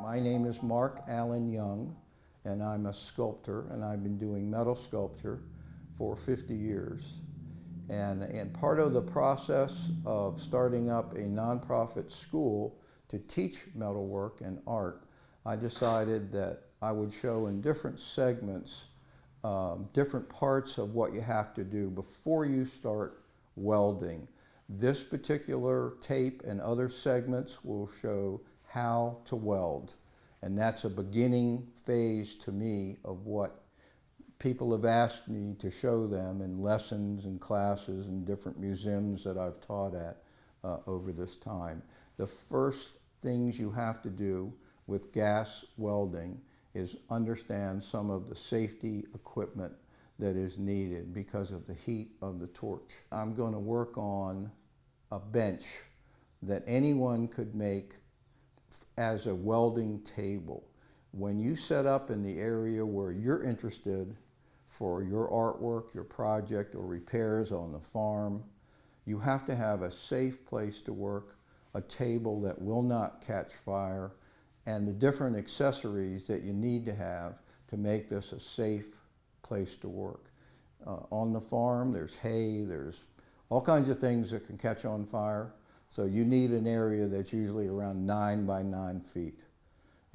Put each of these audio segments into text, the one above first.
My name is Mark Allen Young, and I'm a sculptor, and I've been doing metal sculpture for 50 years. And part of the process of starting up a nonprofit school to teach metalwork and art, I decided that I would show in different segments different parts of what you have to do before you start welding. This particular tape and other segments will show how to weld, and that's a beginning phase to me of what people have asked me to show them in lessons and classes and different museums that I've taught at over this time. The first things you have to do with gas welding is understand some of the safety equipment that is needed because of the heat of the torch. I'm going to work on a bench that anyone could make as a welding table. When you set up in the area where you're interested for your artwork, your project, or repairs on the farm, you have to have a safe place to work, a table that will not catch fire, and the different accessories that you need to have to make this a safe place to work. On the farm, there's hay, there's all kinds of things that can catch on fire. So you need an area that's usually around 9 by 9 feet.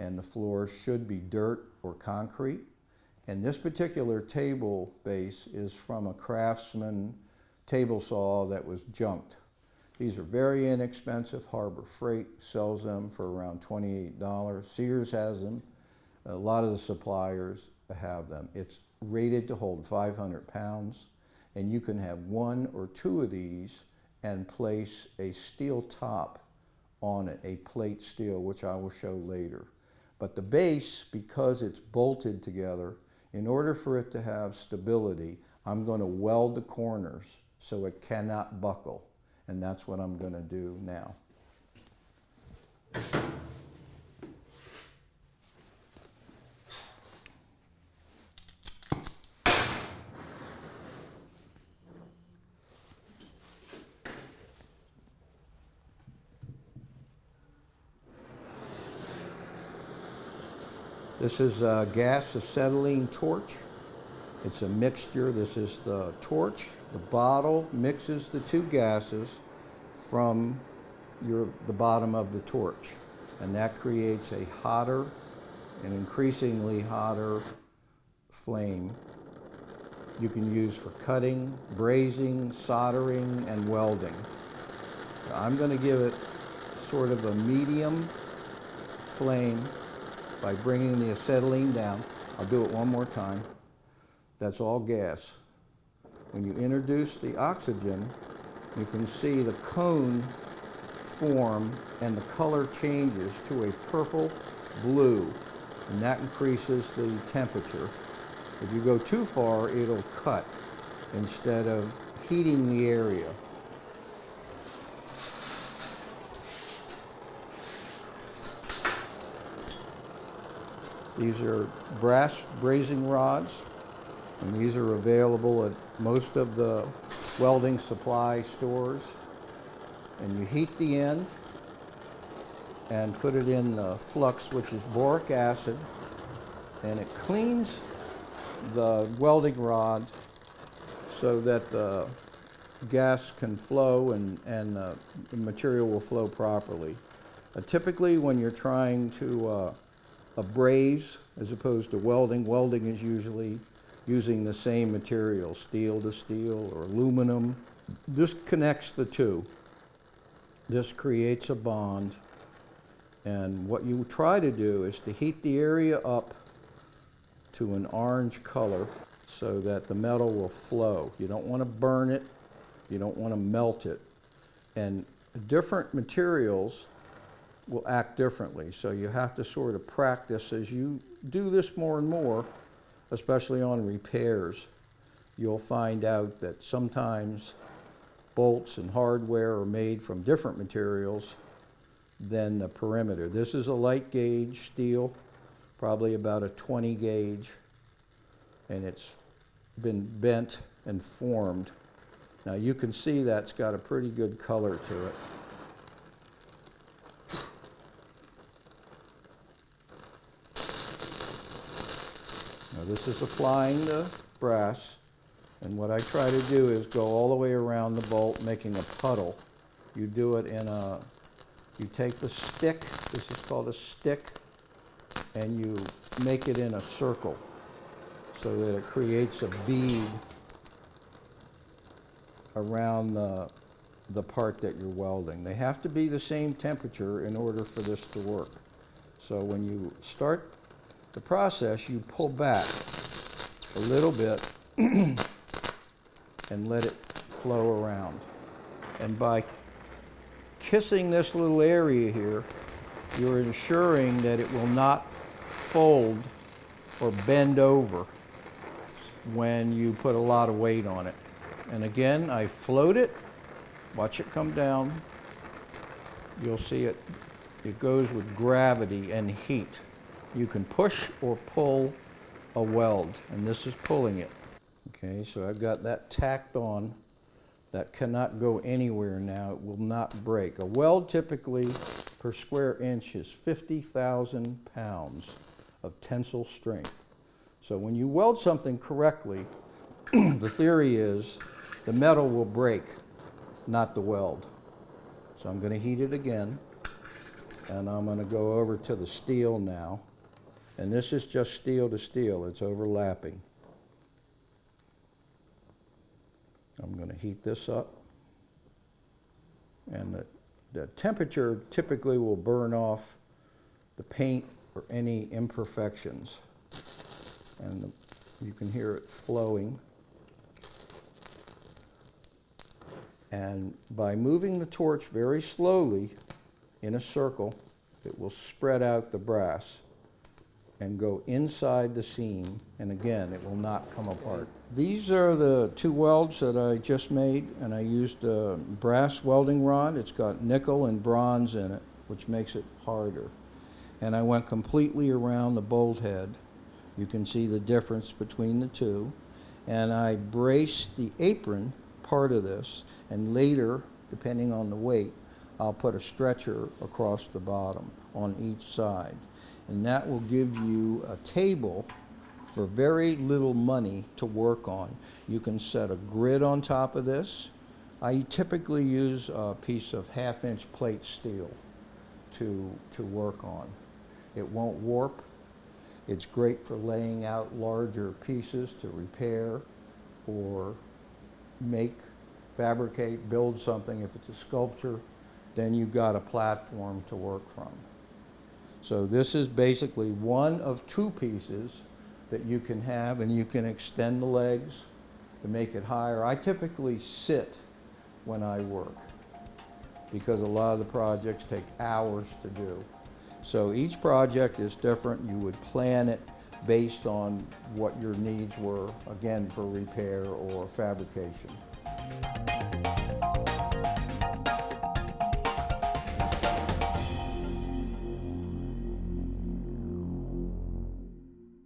And the floor should be dirt or concrete. And this particular table base is from a Craftsman table saw that was junked. These are very inexpensive. Harbor Freight sells them for around $28. Sears has them. A lot of the suppliers have them. It's rated to hold 500 pounds, and you can have 1 or 2 of these and place a steel top on it, a plate steel, which I will show later. But the base, because it's bolted together, in order for it to have stability, I'm going to weld the corners so it cannot buckle. And that's what I'm going to do now. This is gas acetylene torch. It's a mixture. This is the torch. The bottle mixes the two gases from the bottom of the torch, and that creates a hotter and increasingly hotter flame you can use for cutting, brazing, soldering, and welding. I'm going to give it sort of a medium flame by bringing the acetylene down. I'll do it one more time. That's all gas. When you introduce the oxygen, you can see the cone form and the color changes to a purple blue, and that increases the temperature. If you go too far, it'll cut instead of heating the area. These are brass brazing rods, and these are available at most of the welding supply stores. And you heat the end and put it in the flux, which is boric acid, and it cleans the welding rod so that the gas can flow and the material will flow properly. Typically, when you're trying to braze as opposed to welding, welding is usually using the same material, steel to steel or aluminum. This connects the two. This creates a bond, and what you try to do is to heat the area up to an orange color so that the metal will flow. You don't want to burn it, you don't want to melt it, and different materials will act differently, so you have to sort of practice as you do this more and more, especially on repairs. You'll find out that sometimes bolts and hardware are made from different materials than the perimeter. This is a light gauge steel, probably about a 20 gauge, and it's been bent and formed. Now you can see that's got a pretty good color to it. this is applying the brass, and what I try to do is go all the way around the bolt, making a puddle. You do it you take the stick, this is called a stick, and you make it in a circle so that it creates a bead around the part that you're welding. They have to be the same temperature in order for this to work. So when you start the process, you pull back a little bit and let it flow around. And by kissing this little area here, you're ensuring that it will not fold or bend over when you put a lot of weight on it. And again, I float it, watch it come down. You'll see it goes with gravity and heat. You can push or pull a weld, and this is pulling it. Okay, so I've got that tacked on. That cannot go anywhere now. It will not break. A weld typically per square inch is 50,000 pounds of tensile strength. So when you weld something correctly, the theory is the metal will break, not the weld. So I'm going to heat it again, and I'm going to go over to the steel now. And this is just steel to steel. It's overlapping. I'm going to heat this up, and the temperature typically will burn off the paint or any imperfections, and you can hear it flowing. And by moving the torch very slowly in a circle, it will spread out the brass and go inside the seam, and again, it will not come apart. These are the two welds that I just made, and I used a brass welding rod. It's got nickel and bronze in it, which makes it harder. And I went completely around the bolt head. You can see the difference between the two. And I braced the apron part of this, and later, depending on the weight, I'll put a stretcher across the bottom on each side. And that will give you a table for very little money to work on. You can set a grid on top of this. I typically use a piece of 1/2-inch plate steel to work on. It won't warp. It's great for laying out larger pieces to repair or fabricate, build something. If it's a sculpture, then you've got a platform to work from. So this is basically one of two pieces that you can have, and you can extend the legs to make it higher. I typically sit when I work because a lot of the projects take hours to do. So each project is different. You would plan it based on what your needs were, again, for repair or fabrication.